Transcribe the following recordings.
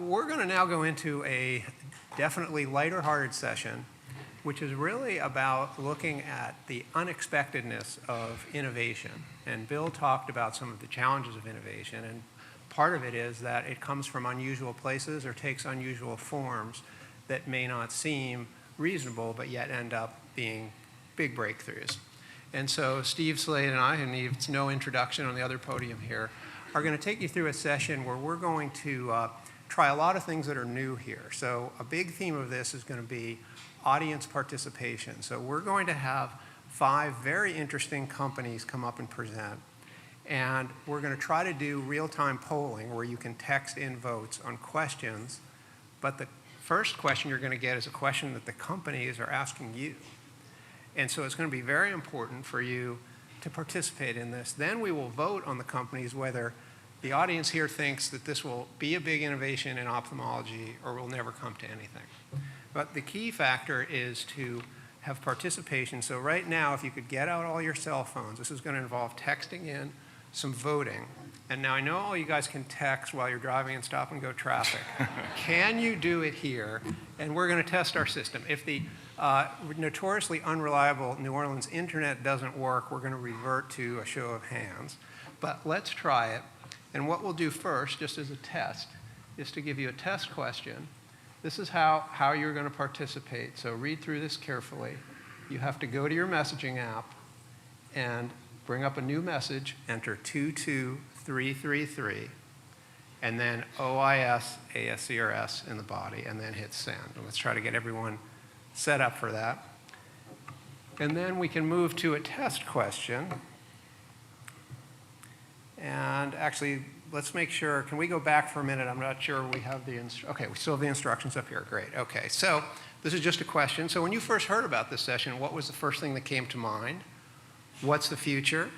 We're going to now go into a definitely lighter-hearted session, which is really about looking at the unexpectedness of innovation. And Bill talked about some of the challenges of innovation, and part of it is that it comes from unusual places or takes unusual forms that may not seem reasonable, but yet end up being big breakthroughs. And so Steve, Slade, and I, who needs no introduction on the other podium here, are going to take you through a session where we're going to try a lot of things that are new here. So a big theme of this is going to be audience participation. So we're going to have 5 very interesting companies come up and present. And we're going to try to do real-time polling where you can text in votes on questions. But the first question you're going to get is a question that the companies are asking you. And so it's going to be very important for you to participate in this. Then we will vote on the companies whether the audience here thinks that this will be a big innovation in ophthalmology or will never come to anything. But the key factor is to have participation. So right now, if you could get out all your cell phones, this is going to involve texting in some voting. And now I know all you guys can text while you're driving in stop and go traffic. Can you do it here? And we're going to test our system. If the notoriously unreliable New Orleans internet doesn't work, we're going to revert to a show of hands. But let's try it. And what we'll do first, just as a test, is to give you a test question. This is how you're going to participate. So read through this carefully. You have to go to your messaging app and bring up a new message, enter 22333, and then OIS, ASCRS in the body, and then hit send. And let's try to get everyone set up for that. And then we can move to a test question. And actually, let's make sure, can we go back for a minute? I'm not sure we have the, okay, we still have the instructions up here, great. Okay, so this is just a question. So when you first heard about this session, what was the first thing that came to mind? What's the future?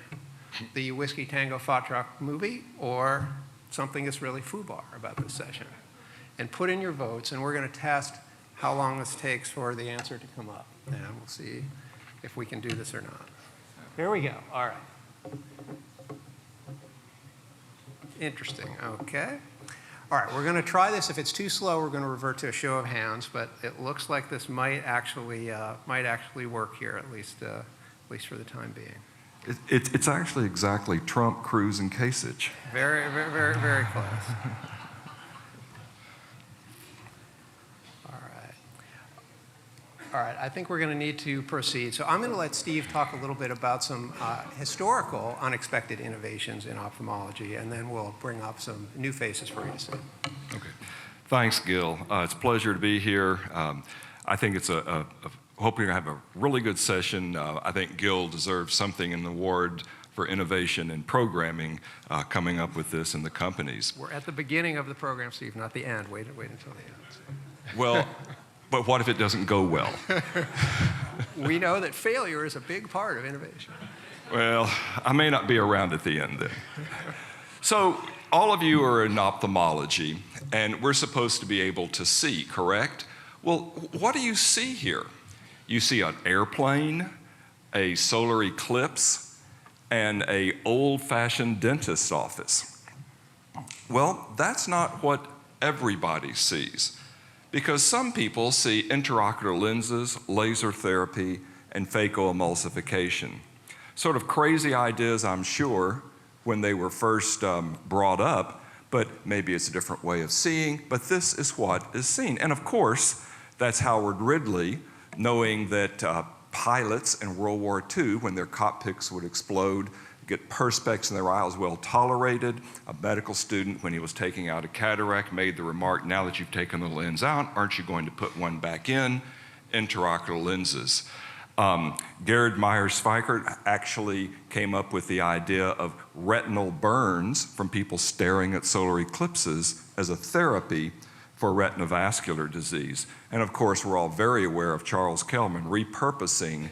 The Whiskey Tango Foxtrot movie, or something that's really FUBAR about this session? And put in your votes, and we're going to test how long this takes for the answer to come up. And we'll see if we can do this or not. Here we go, all right. Interesting, okay. All right, we're going to try this. If it's too slow, we're going to revert to a show of hands, but it looks like this might actually work here, at least for the time being. It's actually exactly Trump, Cruz, and Kasich. Very, very, very, very close. All right, I think we're going to need to proceed. So I'm going to let Steve talk a little bit about some historical unexpected innovations in ophthalmology, and then we'll bring up some new faces for you to see. Okay. Thanks, Gil. It's a pleasure to be here. I think it's hope you're going to have a really good session. I think Gil deserves something in the award for innovation and programming coming up with this in the companies. We're at the beginning of the program, Steve, not the end. Wait until the end. Well, but what if it doesn't go well? We know that failure is a big part of innovation. Well, I may not be around at the end then. So all of you are in ophthalmology, and we're supposed to be able to see, correct? Well, what do you see here? You see an airplane, a solar eclipse, and an old-fashioned dentist's office. Well, that's not what everybody sees, because some people see intraocular lenses, laser therapy, and phacoemulsification. Sort of crazy ideas, I'm sure, when they were first brought up, but maybe it's a different way of seeing, but this is what is seen. And of course, that's Howard Ridley, knowing that pilots in World War II, when their cockpits would explode, get perspex in their eye, was well tolerated. A medical student, when he was taking out a cataract, made the remark, now that you've taken the lens out, aren't you going to put one back in? Intraocular lenses. Gerhard Meyer-Schweikert actually came up with the idea of retinal burns from people staring at solar eclipses as a therapy for retinovascular disease. And of course, we're all very aware of Charles Kelman repurposing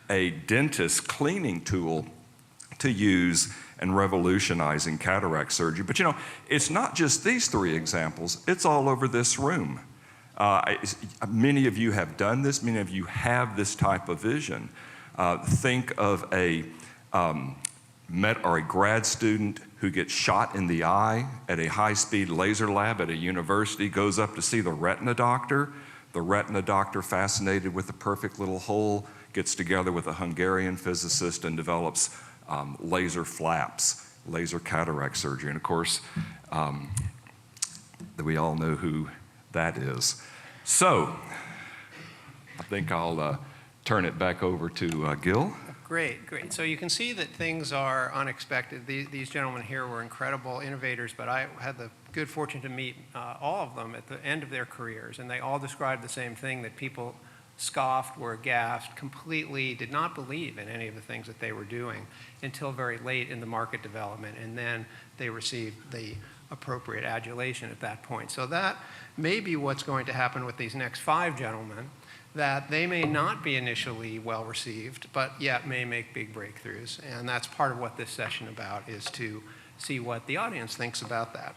a dentist cleaning tool to use and revolutionizing cataract surgery. But you know, it's not just these 3 examples, it's all over this room. Many of you have done this, many of you have this type of vision. Think of a met are a grad student who gets shot in the eye at a high-speed laser lab at a university, goes up to see the retina doctor. The retina doctor, fascinated with the perfect little hole, gets together with a Hungarian physicist and develops laser flaps, laser cataract surgery. And of course, we all know who that is. So, I think I'll turn it back over to Gil. Great, great. So you can see that things are unexpected. These gentlemen here were incredible innovators, but I had the good fortune to meet all of them at the end of their careers, and they all described the same thing, that people scoffed, were aghast, completely did not believe in any of the things that they were doing until very late in the market development, and then they received the appropriate adulation at that point. So that may be what's going to happen with these next 5 gentlemen, that they may not be initially well received, but yet may make big breakthroughs. And that's part of what this session about, is to see what the audience thinks about that.